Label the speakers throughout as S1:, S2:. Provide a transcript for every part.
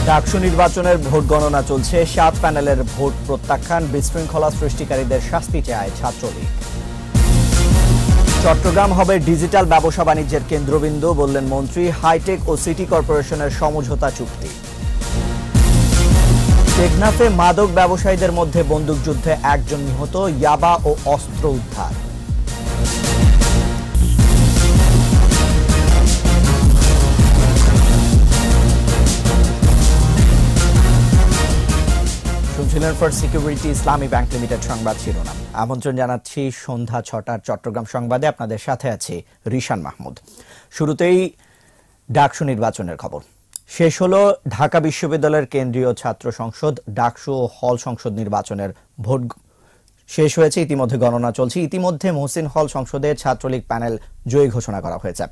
S1: ডাকসু নির্বাচনের ভোট গণনা চলছে। ৭ প্যানেলের ভোট প্রত্যাখ্যান, বিশৃঙ্খলা সৃষ্টিকারীদের শাস্তি চায় ছাত্রলীগ। চট্টগ্রাম হবে ডিজিটাল ব্যবসা বাণিজ্যের কেন্দ্রবিন্দু, বললেন মন্ত্রী। হাইটেক ও সিটি কর্পোরেশনের সমঝোতা চুক্তি। টেকনাফে মাদক ব্যবসায়ীদের মধ্যে বন্দুকযুদ্ধে ১ জন নিহত, ইয়াবা ও অস্ত্র উদ্ধার। শুনছিলেন ফার্স্ট সিকিউরিটি ইসলামী ব্যাংক লিমিটেড সংবাদ শিরোনাম। আমন্ত্রণ জানাচ্ছি সন্ধ্যা ৬টার চট্টগ্রাম সংবাদে। আপনাদের সাথে আছি রিশান মাহমুদ। শুরুতেই ডাকসু নির্বাচনের খবর। শেষ হলো ঢাকা বিশ্ববিদ্যালয়ের কেন্দ্রীয় ছাত্র সংসদ ডাকসু ও হল সংসদ নির্বাচনের ভোট শেষ হয়েছে। ইতিমধ্যে গণনা চলছে। ইতিমধ্যে মহসিন হল সংসদে ছাত্রলীগ প্যানেল জয়ী ঘোষণা করা হয়েছে।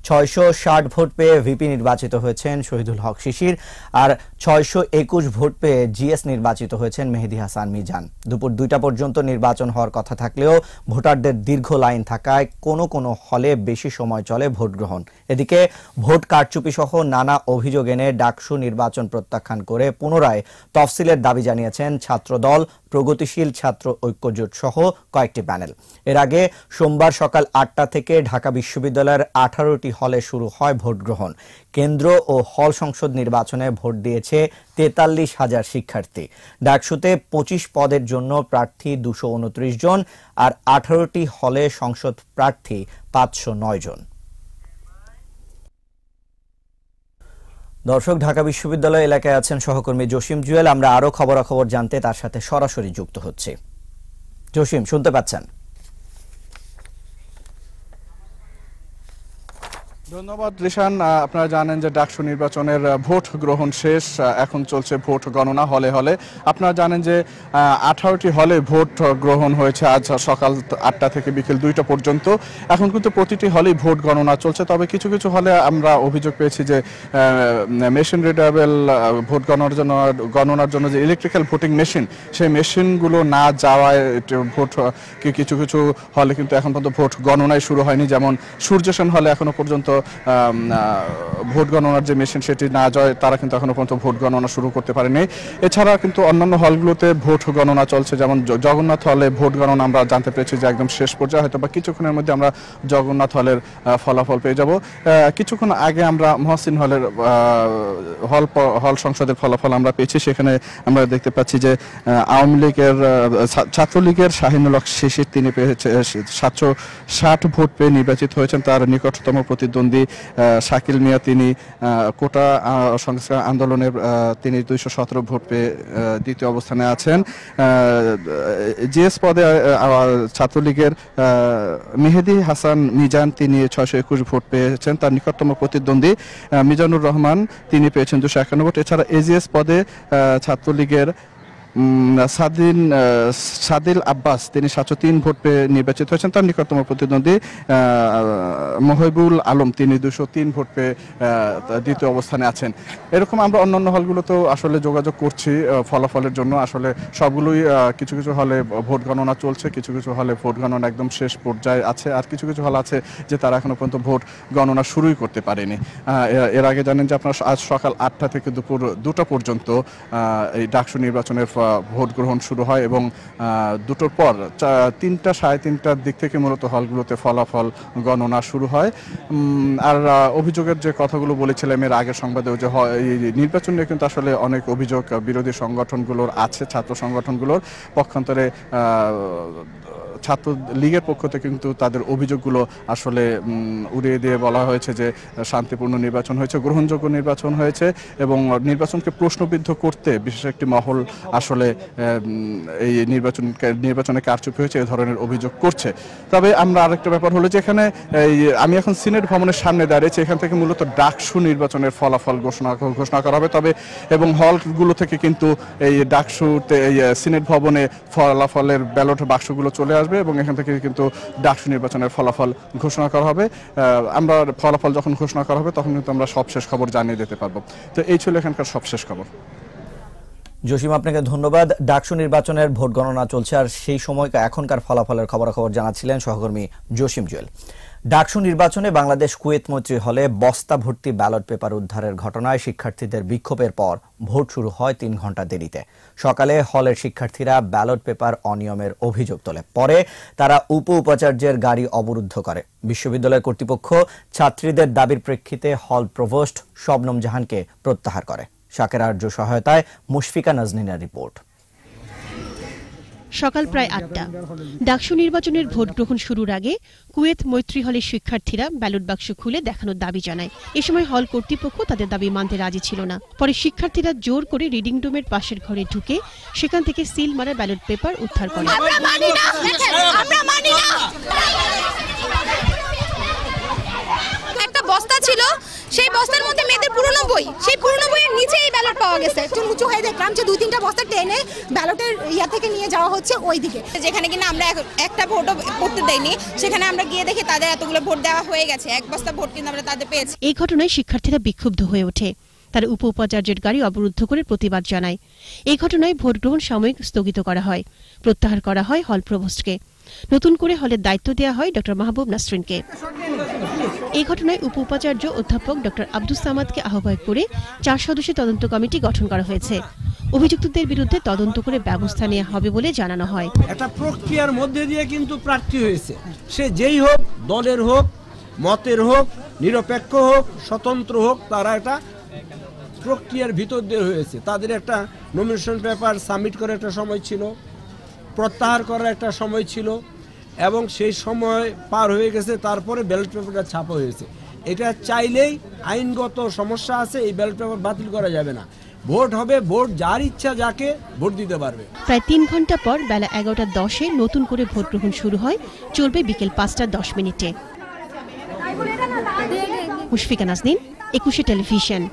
S1: ৬৬০ ভোট পেয়ে ভিপি নির্বাচিত হয়েছেন শহীদুল হক শিশির, আর ৬২১ ভোট পেয়ে জিএস নির্বাচিত হয়েছেন মেহেদী হাসান মিজান। দুপুর ২টা পর্যন্ত নির্বাচন হওয়ার কথা থাকলেও ভোটারদের দীর্ঘ লাইন থাকায় কোনো কোনো হলে বেশি সময় চলে ভোট গ্রহণ। এদিকে ভোট কারচুপি সহ নানা অভিযোগ এনে ডাকসু নির্বাচন প্রত্যাখ্যান করে পুনরায় তফসিলের দাবি জানিয়েছেন ছাত্রদল, প্রগতিশীল ছাত্র ঐক্যজোট সহ কয়েকটি প্যানেল। এর আগে সোমবার সকাল ৮টা থেকে ঢাকা বিশ্ববিদ্যালয়ের ১৮টি হলে শুরু হয় ভোট গ্রহণ। কেন্দ্র ও হল সংসদ নির্বাচনে ভোট দিয়েছে ৪৩,০০০ শিক্ষার্থী। ডাকসুতে ২৫ পদের জন্য প্রার্থী ২২৯ জন, আর ১৮টি হলে সংসদ প্রার্থী ৫০৯ জন। দর্শক, ঢাকা বিশ্ববিদ্যালয় এলাকায় আছেন সহকর্মী জসিম জুয়েল। আমরা আরো খবরাখবর জানতে তার সাথে সরাসরি যুক্ত হচ্ছি। জসিম, শুনতে পাচ্ছেন?
S2: ধন্যবাদ রিশান। আপনারা জানেন যে ডাকসু নির্বাচনের ভোট গ্রহণ শেষ, এখন চলছে ভোট গণনা হলে হলে। আপনারা জানেন যে 18টি হলে ভোট গ্রহণ হয়েছে আজ সকাল ৮টা থেকে বিকেল 2টা পর্যন্ত। এখন কিন্তু প্রতিটি হলেই ভোট গণনা চলছে। তবে কিছু কিছু হলে আমরা অভিযোগ পেয়েছি যে মেশিন রিডেবল ভোট গণনার জন্য যে ইলেকট্রিক্যাল ভোটিং মেশিন, সেই মেশিনগুলো না যাওয়ায় ভোট কিছু কিছু হলে কিন্তু এখন পর্যন্ত ভোট গণনায় শুরু হয়নি। যেমন সূর্যসেন হলে এখনো পর্যন্ত ভোট গণনার যে মেশিন সেটি না যায়, তারা কিন্তু এখনো পর্যন্ত ভোট গণনা শুরু করতে পারেনি। এছাড়া কিন্তু অন্যান্য হলগুলোতে ভোট গণনা চলছে। যেমন জগন্নাথ হলে ভোট গণনা আমরা জানতে পেরেছি যে একদম শেষ পর্যায়ে, হয়তো বা কিছুক্ষণের মধ্যে আমরা জগন্নাথ হলের ফলাফল পেয়ে যাব। কিছুক্ষণ আগে আমরা মহসিন হলের হল সংসদের ফলাফল আমরা পেয়েছি। সেখানে আমরা দেখতে পাচ্ছি যে আওয়ামী লীগের ছাত্রলীগের শাহিনুল হক শিশির, তিনি পেয়েছে ৭৬০ ভোট পেয়ে নির্বাচিত হয়েছেন। তার নিকটতম প্রতিদ্বন্দ্বী শাকিল মিয়া, তিনি কোটা সংস্কার আন্দোলনের তিনি ২১৭ ভোট পেয়ে দ্বিতীয় অবস্থানে আছেন। জিএস পদে ছাত্রলীগের মেহেদী হাসান মিজান, তিনি ৬২১ ভোট পেয়েছেন। তার নিকটতম প্রতিদ্বন্দ্বী মিজানুর রহমান, তিনি পেয়েছেন ২৫১ ভোট। এছাড়া এজিএস পদে ছাত্রলীগের সাদিল আব্বাস, তিনি ৭০৩ ভোট পেয়ে নির্বাচিত হয়েছেন। তার নিকটতম প্রতিদ্বন্দ্বী মহিবুল আলম, তিনি ২০৩ ভোট পেয়ে দ্বিতীয় অবস্থানে আছেন। এরকম আমরা অন্যান্য হলগুলোতেও আসলে যোগাযোগ করছি ফলাফলের জন্য। আসলে সবগুলোই কিছু কিছু হলে ভোট গণনা চলছে, কিছু কিছু হলে ভোট গণনা একদম শেষ পর্যায়ে আছে, আর কিছু কিছু হল আছে যে তারা এখনো পর্যন্ত ভোট গণনা শুরুই করতে পারেনি। এর আগে জানেন যে আপনারা আজ সকাল ৮টা থেকে দুপুর ২টা পর্যন্ত এই ডাকসু নির্বাচনের ভোট গ্রহণ শুরু হয় এবং ২টোর পর ৩টা সাড়ে ৩টার দিক থেকে মূলত হলগুলোতে ফলাফল গণনা শুরু হয়। আর অভিযোগের যে কথাগুলো বলেছিলাম এর আগের সংবাদেও, যে এই নির্বাচন নিয়ে কিন্তু আসলে অনেক অভিযোগ বিরোধী সংগঠনগুলোর আছে, ছাত্র সংগঠনগুলোর পক্ষান্তরে ছাত্র লীগের পক্ষ থেকে কিন্তু তাদের অভিযোগগুলো আসলে উড়িয়ে দিয়ে বলা হয়েছে যে শান্তিপূর্ণ নির্বাচন হয়েছে, গ্রহণযোগ্য নির্বাচন হয়েছে, এবং নির্বাচনকে প্রশ্নবিদ্ধ করতে বিশেষ একটি মহল আসলে এই নির্বাচনে কারচুপি হয়েছে এ ধরনের অভিযোগ করছে। তবে আমরা আরেকটা ব্যাপার হলো যে এখানে আমি এখন সিনেট ভবনের সামনে দাঁড়িয়েছি, এখান থেকে মূলত ডাকসু নির্বাচনের ফলাফল ঘোষণা করা হবে। তবে এবং হলগুলো থেকে কিন্তু এই ডাকসুতে এই সিনেট ভবনে ফলাফলের ব্যালট বাক্সগুলো চলে আসবে এবং এখান থেকে কিন্তু ডাকসু নির্বাচনের ফলাফল ঘোষণা করা হবে। আমরা ফলাফল যখন ঘোষণা করা হবে তখন কিন্তু আমরা সবশেষ খবর জানিয়ে দিতে পারবো। তো এই ছিল এখানকার সবশেষ খবর।
S1: জসিম, আপনাকে ধন্যবাদ। ডাকসু নির্বাচনের ভোট গণনা চলছে, আর সেই সময় এখনকার ফলাফলের খবরাখবর জানাচ্ছিলেন সহকর্মী জসিম জুয়েল। ডাকসু নির্বাচনে বাংলাদেশ কুয়েত মৈত্রী হলে বস্তা ভর্তি ব্যালট পেপার উদ্ধারের ঘটনায় শিক্ষার্থীদের বিক্ষোভের পর ভোট শুরু হয় ৩ ঘণ্টা দেরিতে। সকালে হলের শিক্ষার্থীরা ব্যালট পেপার অনিয়মের অভিযোগ তোলে। পরে তারা উপাচার্যের গাড়ি অবরুদ্ধ করে। বিশ্ববিদ্যালয় কর্তৃপক্ষ ছাত্রীদের দাবির প্রেক্ষিতে হল প্রভোস্ট শবনম জাহানকে প্রত্যাহার করে। শাকের আর্য সহায়তায় মুশফিকা নাজনীনের রিপোর্ট।
S3: সকাল প্রায় ৮টা। ডাকসু নির্বাচনের ভোট গ্রহণ শুরুর আগে কুয়েত মৈত্রী হলের শিক্ষার্থীরা ব্যালট বাক্স খুলে দেখানোর দাবি জানায়। এ সময় হল কর্তৃপক্ষ তাদের দাবি মানতে রাজি ছিল না। পরে শিক্ষার্থীরা জোর করে রিডিং রুমের পাশের ঘরে ঢুকে সেখান থেকে সিল মারা ব্যালট পেপার উদ্ধার করে।
S4: একটা বস্তা ছিল, সেই বস্তার মধ্যে মেয়েদের পুরনো বই, সেই পুরনো বইয়ের নিচে এই ব্যালট পাওয়া গেছে। একটু উঁচু হয়ে দেখলাম যে 2-3টা বস্তা টেনে ব্যালটের থেকে নিয়ে যাওয়া হচ্ছে ওই দিকে, যেখানে কিনা আমরা একটা ভোটও করতে দেয়নি। সেখানে আমরা গিয়ে দেখি তাদের এতগুলো ভোট দেওয়া হয়ে গেছে। এক বস্তা ভোট কিন্তু আমরা তাদের পেয়েছি।
S3: এই ঘটনায় শিক্ষার্থীরা বিক্ষুব্ধ হয়ে ওঠে। তারা উপাচার্যের গাড়ি অবরুদ্ধ করে প্রতিবাদ জানায়। এই ঘটনায় ভোট গ্রহণ সাময়িক স্থগিত করা হয়। প্রত্যাহার করা হয় হল প্রভোস্টকে। নতুন করে হলের দায়িত্ব দেওয়া হয় ডক্টর মাহবুব নাসরিনকে। এই ঘটনায় উপাচার্য অধ্যাপক ডক্টর আব্দুস সামাদকে আহ্বায়ক করে 4 সদস্যের তদন্ত কমিটি গঠন করা হয়েছে। অভিযুক্তদের বিরুদ্ধে তদন্ত করে ব্যবস্থা নেওয়া হবে বলে জানানো হয়।
S5: একটা প্রক্রিয়ার মধ্যে দিয়ে কিন্তু প্রার্থী হয়েছে, সে যেই হোক, দলের হোক, মতের হোক, নিরপেক্ষ হোক, স্বতন্ত্র হোক, তারা একটা প্রক্রিয়ার ভিতর দিয়ে হয়েছে। তাদের একটা নমিনেশন পেপার সাবমিট করার একটা সময় ছিল, প্রত্যাহার করার একটা সময় ছিল, এবং সেই সময় পার হয়ে গেছে। তারপরে ব্যালট পেপারটা ছাপা হয়েছে। এটা চাইলেই আইনগত সমস্যা আছে, এই ব্যালট পেপার বাতিল করা যাবে না। ভোট হবে, ভোট যার ইচ্ছা যাকে ভোট দিতে পারবে।
S3: প্রায় 3 ঘণ্টা পর বেলা 11:10-এ নতুন করে ভোট গ্রহণ শুরু হয়, চলবে বিকেল 5:10। মুশফিকা নাজনীন, 21 টেলিভিশন।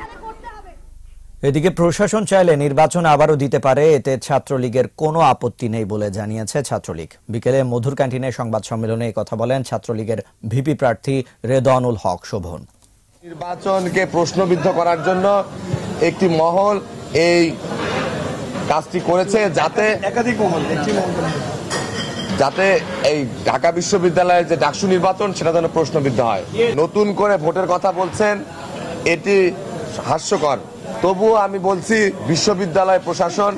S1: এদিকে প্রশাসন চাইলে নির্বাচন আবারও দিতে পারে, এতে ছাত্রলীগের কোনো আপত্তি নেই বলে জানিয়েছে ছাত্রলীগ। বিকেলে মধুর ক্যান্টিনে সংবাদ সম্মেলনে কথা বলেন ছাত্রলীগের ভিপি প্রার্থী রেদওয়ানুল হক শোভন।
S6: নির্বাচনকে প্রশ্নবিদ্ধ করার জন্য একটি মহল এই কাজটি করেছে, যাতে এই ঢাকা বিশ্ববিদ্যালয়ের যে ডাকসু নির্বাচন সেটা যেন প্রশ্নবিদ্ধ হয়। নতুন করে ভোটের কথা বলছেন, এটি হাস্যকর। তবুও আমি বলছি, বিশ্ববিদ্যালয় প্রশাসন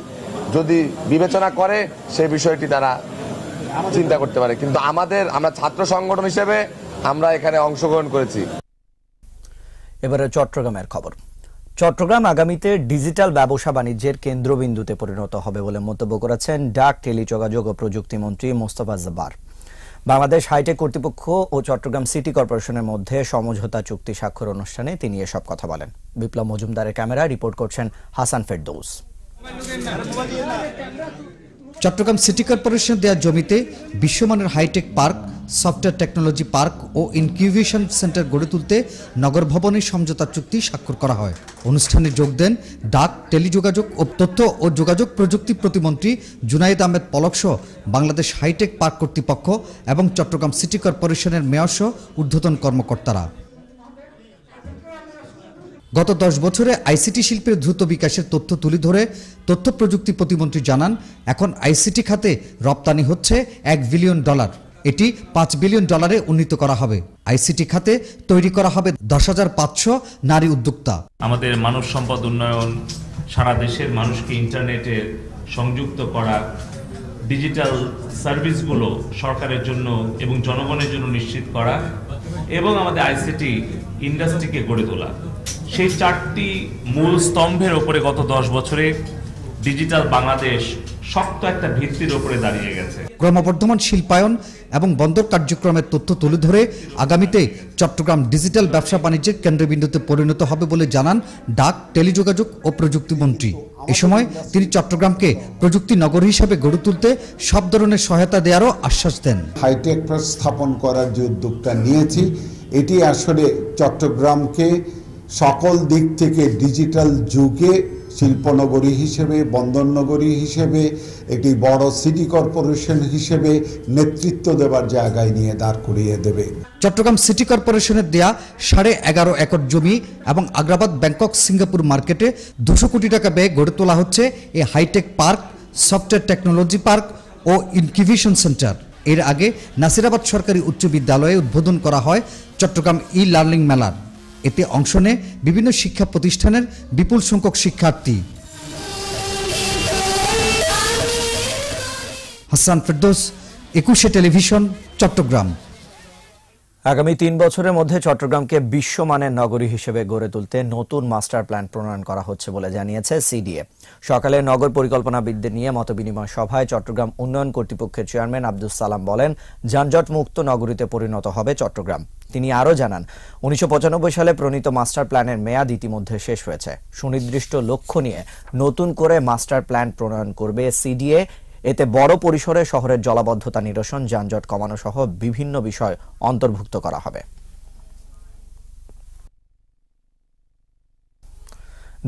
S6: যদি বিবেচনা করে সেই বিষয়টি তারা চিন্তা করতে পারে, কিন্তু আমরা ছাত্র সংগঠন হিসেবে আমরা এখানে অংশগ্রহণ করেছি।
S1: এবারে চট্টগ্রামের খবর। চট্টগ্রাম আগামীতে ডিজিটাল ব্যবসা বাণিজ্যের কেন্দ্রবিন্দুতে পরিণত হবে বলে মন্তব্য করেছেন ডাক, টেলিযোগাযোগ ও প্রযুক্তি মন্ত্রী মোস্তফা জব্বার। বাংলাদেশ হাইটেক কর্তৃপক্ষ ও চট্টগ্রাম সিটি কর্পোরেশনের মধ্যে সমঝোতা চুক্তি স্বাক্ষর অনুষ্ঠানে তিনি এসব কথা বলেন। বিপ্লব মজুমদারের ক্যামেরায় রিপোর্ট করছেন হাসান ফেরদৌস।
S7: চট্টগ্রাম সিটি কর্পোরেশন দেওয়া জমিতে বিশ্বমানের hi-tech park, software technology park ও ইনকিউবেশন সেন্টার গড়ে তুলতে নগর ভবনের সমঝোতা চুক্তি স্বাক্ষর করা হয়। অনুষ্ঠানে যোগ দেন ডাক, টেলিযোগাযোগ ও তথ্য ও যোগাযোগ প্রযুক্তি প্রতিমন্ত্রী জুনায়েদ আহমেদ পলক সহ বাংলাদেশ হাইটেক পার্ক কর্তৃপক্ষ এবং চট্টগ্রাম সিটি কর্পোরেশনের মেয়র সহ ঊর্ধ্বতন কর্মকর্তারা। গত 10 বছরে আইসিটি শিল্পের দ্রুত বিকাশের তথ্য তুলে ধরে তথ্য প্রযুক্তি প্রতিমন্ত্রী জানান, এখন আইসিটি খাতে রপ্তানি হচ্ছে $1 বিলিয়ন। এটি $5 বিলিয়ন উন্নীত করা হবে। আইসিটি খাতে তৈরি করা হবে 10,500 নারী উদ্যোক্তা।
S8: আমাদের মানব সম্পদ উন্নয়ন, সারা দেশের মানুষকে ইন্টারনেটে সংযুক্ত করা, ডিজিটাল সার্ভিসগুলো সরকারের জন্য এবং জনগণের জন্য নিশ্চিত করা, এবং আমাদের আইসিটি ইন্ডাস্ট্রিকে গড়ে তোলা, সেই 4টি মূল স্তম্ভের উপরে গত 10 বছরে ডিজিটাল বাংলাদেশ শক্ত একটা ভিত্তির উপরে দাঁড়িয়ে গেছে।
S7: ক্রমবর্ধমান শিল্পায়ন এবং বন্দর কার্যক্রমের তথ্য তুলে ধরে আগামীতে চট্টগ্রাম ডিজিটাল ব্যবসা বাণিজ্যের কেন্দ্রবিন্দুতে পরিণত হবে বলে জানান ডাক, টেলিযোগাযোগ ও প্রযুক্তি মন্ত্রী। এ সময় তিনি চট্টগ্রামকে প্রযুক্তি নগর হিসেবে গড়ে তুলতে সব ধরনের সহায়তা দেওয়ারও আশ্বাস দেন।
S9: হাইটেক স্থাপন করার যে উদ্যোগটা নিয়েছি, এটি আসলে চট্টগ্রামকে সকল দিক থেকে ডিজিটাল যুগে শিল্পনগরী হিসেবে, বন্দরনগরী হিসেবে, একটি বড় সিটি কর্পোরেশন হিসেবে নেতৃত্ব দেবার জায়গায় নিয়ে দাঁড় করিয়ে দেবে।
S7: চট্টগ্রাম সিটি কর্পোরেশনের দেয়া 11.5 একর জমি এবং আগ্রাবাদ, ব্যাংকক, সিঙ্গাপুর মার্কেটে 200 কোটি টাকা ব্যয়ে গড়ে তোলা হচ্ছে এই hi-tech park, software technology park ও ইনকিউবেশন সেন্টার। এর আগে নাসিরাবাদ সরকারি উচ্চ বিদ্যালয়ে উদ্বোধন করা হয় চট্টগ্রাম ই লার্নিং মেলার। এতে অংশ নেয় বিভিন্ন শিক্ষা প্রতিষ্ঠানের বিপুল সংখ্যক শিক্ষার্থী। হাসান ফেরদৌস, 21 টেলিভিশন, চট্টগ্রাম।
S1: আগামী 3 বছরের মধ্যে চট্টগ্রামকে বিশ্বমানের নগরী হিসেবে গড়ে তুলতে নতুন মাস্টার প্ল্যান প্রণয়ন করা হচ্ছে বলে জানিয়েছে সিডিএ। সকালে নগর পরিকল্পনাবিদদের নিয়ে মতবিনিময় সভায় চট্টগ্রাম উন্নয়ন কর্তৃপক্ষের চেয়ারম্যান আব্দুস সালাম বলেন, যানজট মুক্ত নগরীতে পরিণত হবে চট্টগ্রাম। তিনি আরও জানান, 1995 সালে প্রণীত মাস্টার প্ল্যানের মেয়াদ ইতিমধ্যে শেষ হয়েছে। সুনির্দিষ্ট লক্ষ্য নিয়ে নতুন করে মাস্টার প্ল্যান প্রণয়ন করবে সিডিএ। এতে বড় পরিসরে শহরের জলাবদ্ধতা নিরসন, যানজট কমানো সহ বিভিন্ন বিষয় অন্তর্ভুক্ত করা হবে।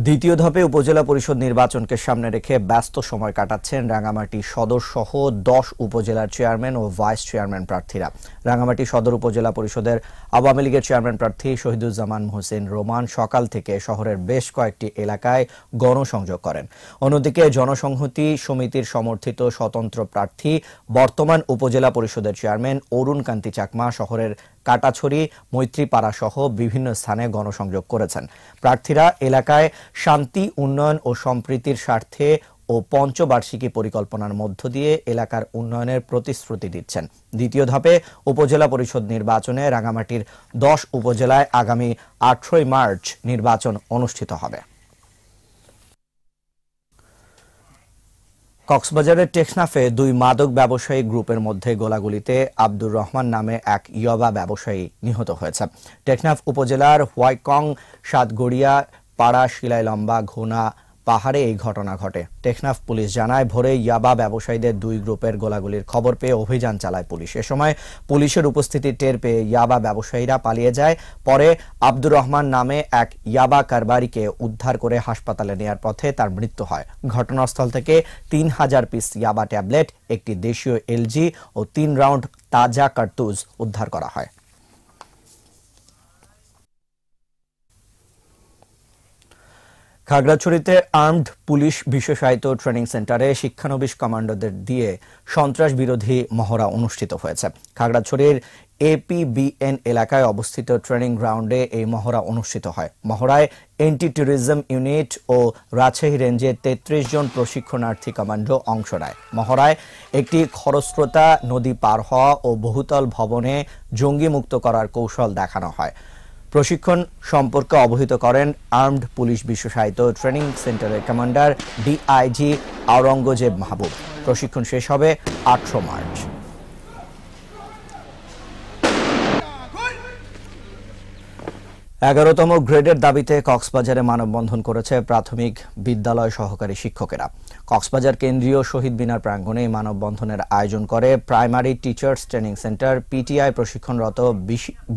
S1: দ্বিতীয় ধাপে উপজেলা পরিষদ নির্বাচনকে সামনে রেখে ব্যস্ত সময় কাটাচ্ছেন রাঙ্গামাটি সদর সহ 10 উপজেলার চেয়ারম্যান ও ভাইস চেয়ারম্যান প্রার্থীরা। রাঙ্গামাটি সদর উপজেলা পরিষদের আওয়ামী লীগের চেয়ারম্যান প্রার্থী শহীদুজ্জামান হোসেন রোমান সকাল থেকে শহরের বেশ কয়েকটি এলাকায় গণসংযোগ করেন। অন্যদিকে জনসংহতি সমিতির সমর্থিত স্বতন্ত্র প্রার্থী বর্তমান উপজেলা পরিষদের চেয়ারম্যান অরুণ কান্তি চাকমা শহরের কাটাছড়ি, মৈত্রীপাড়া সহ বিভিন্ন স্থানে গণসংযোগ করেছেন। প্রার্থীরা এলাকায় শান্তি, উন্নয়ন ও সম্প্রীতির স্বার্থে ও পঞ্চবার্ষিকী পরিকল্পনার মধ্য দিয়ে এলাকার উন্নয়নের প্রতিশ্রুতি দিচ্ছেন। দ্বিতীয় ধাপে উপজেলা পরিষদ নির্বাচনে রাঙ্গামাটির 10 উপজেলায় আগামী 18 মার্চ নির্বাচন অনুষ্ঠিত হবে। কক্সবাজারের টেকনাফে 2 মাদক ব্যবসায়ী গ্রুপের মধ্যে গোলাগুলিতে আব্দুর রহমান নামে এক ইয়াবা ব্যবসায়ী নিহত হয়েছে। টেকনাফ উপজেলার হোয়াইকং, সাতগড়িয়া, পাড়া, শিলাইলম্বা, ঘোনা পাহাড়ে এই ঘটনা ঘটে। টেকনাফ পুলিশ জানায়, ভোরে ইয়াবা ব্যবসায়ীদের 2 গ্রুপের গোলাগুলির খবর পেয়ে অভিযান চালায় পুলিশ। এ সময় পুলিশের উপস্থিতি টের পেয়ে ইয়াবা ব্যবসায়ীরা পালিয়ে যায়। পরে আব্দুর রহমান নামে এক ইয়াবা কারবারিকে উদ্ধার করে হাসপাতালে নেয়ার পথে তার মৃত্যু হয়। ঘটনাস্থল থেকে 3000 পিস ইয়াবা ট্যাবলেট, একটি দেশীয় এলজি ও 3 রাউন্ড তাজা কার্তুজ উদ্ধার করা হয়। খাগড়াছড়িতে আর্মড পুলিশ বিশেষায়িত ট্রেনিং সেন্টারে শিক্ষানবিশ কমান্ডোদের দিয়ে সন্ত্রাস বিরোধী মহড়া অনুষ্ঠিত হয়েছে। খাগড়াছড়ির এপিবিএন এলাকায় অবস্থিত ট্রেনিং গ্রাউন্ডে এই মহড়া অনুষ্ঠিত হয়। মহড়ায় এন্টি টেররিজম ইউনিট ও রাজশাহী রেঞ্জের 33 জন প্রশিক্ষণার্থী কমান্ডো অংশ নেয়। মহড়ায় একটি খরস্রোতা নদী পার হওয়া ও বহুতল ভবনে জঙ্গি মুক্ত করার কৌশল দেখানো হয়। প্রশিক্ষণ সম্পর্কে অবহিত করেন আর্মড পুলিশ বিশেষায়িত ট্রেনিং সেন্টারের কমান্ডার ডিআইজি আওরঙ্গজেব মাহবুব। প্রশিক্ষণ শেষ হবে 18 মার্চ। এগারোতম গ্রেডের দাবিতে কক্সবাজারে মানববন্ধন করেছে প্রাথমিক বিদ্যালয় সহকারী শিক্ষকেরা। কক্সবাজার কেন্দ্রীয় শহীদ মিনার প্রাঙ্গণে মানববন্ধনের আয়োজন করে primary teachers training centre PTI প্রশিক্ষণরত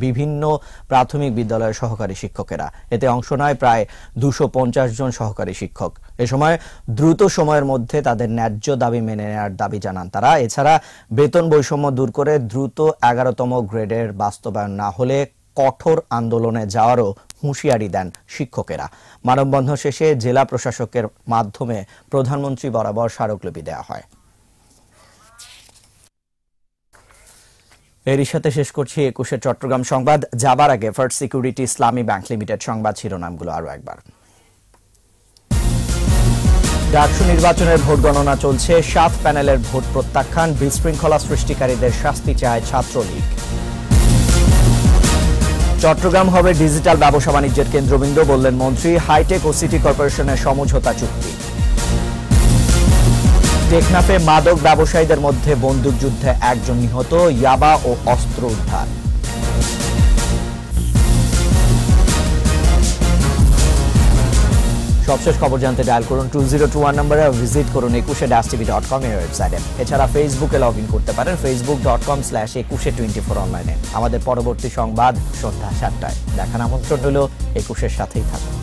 S1: বিভিন্ন প্রাথমিক বিদ্যালয়ের সহকারী শিক্ষকেরা। এতে অংশ নেয় প্রায় 250 জন সহকারী শিক্ষক। এ সময় দ্রুত সময়ের মধ্যে তাদের ন্যায্য দাবি মেনে নেওয়ার দাবি জানান তারা। এছাড়া বেতন বৈষম্য দূর করে দ্রুত 11তম গ্রেডের বাস্তবায়ন না হলে কঠোর আন্দোলনে যাওয়ারও হুঁশিয়ারি দেন শিক্ষকেরা। মানববন্ধন শেষে জেলা প্রশাসকের মাধ্যমে প্রধানমন্ত্রী বরাবর স্মারকলিপি দেওয়া হয়। এরই সাথে শেষ করছি 21 চট্টগ্রাম সংবাদ। যাবার আগে ফার্স্ট সিকিউরিটি ইসলামী ব্যাংক লিমিটেড সংবাদ শিরোনামগুলো আরো একবার। ডাকসু নির্বাচনের ভোট গণনা চলছে। 7 প্যানেলের ভোট প্রত্যাখ্যান। বিশৃঙ্খলা সৃষ্টিকারীদের শাস্তি চায় ছাত্রলীগ। চট্টগ্রাম হবে ডিজিটাল ব্যবসা বাণিজ্যের কেন্দ্রবিন্দু, বললেন মন্ত্রী। হাইটেক ও সিটি কর্পোরেশনের সমঝোতা চুক্তি। টেকনাফে মাদক ব্যবসায়ীদের মধ্যে বন্দুকযুদ্ধে 1 জন নিহত, ইয়াবা ও অস্ত্র উদ্ধার। সবশেষ খবর জানতে ডায়াল করুন 2021 নম্বরে, ভিজিট করুন 21-tv.com এর ওয়েবসাইটে। এছাড়া ফেসবুকে লগ ইন করতে পারেন facebook.com/2124 অনলাইনে। আমাদের পরবর্তী সংবাদ সন্ধ্যা 7টায়। দেখার আমন্ত্রণ হলো 21-এর সাথেই থাকুন।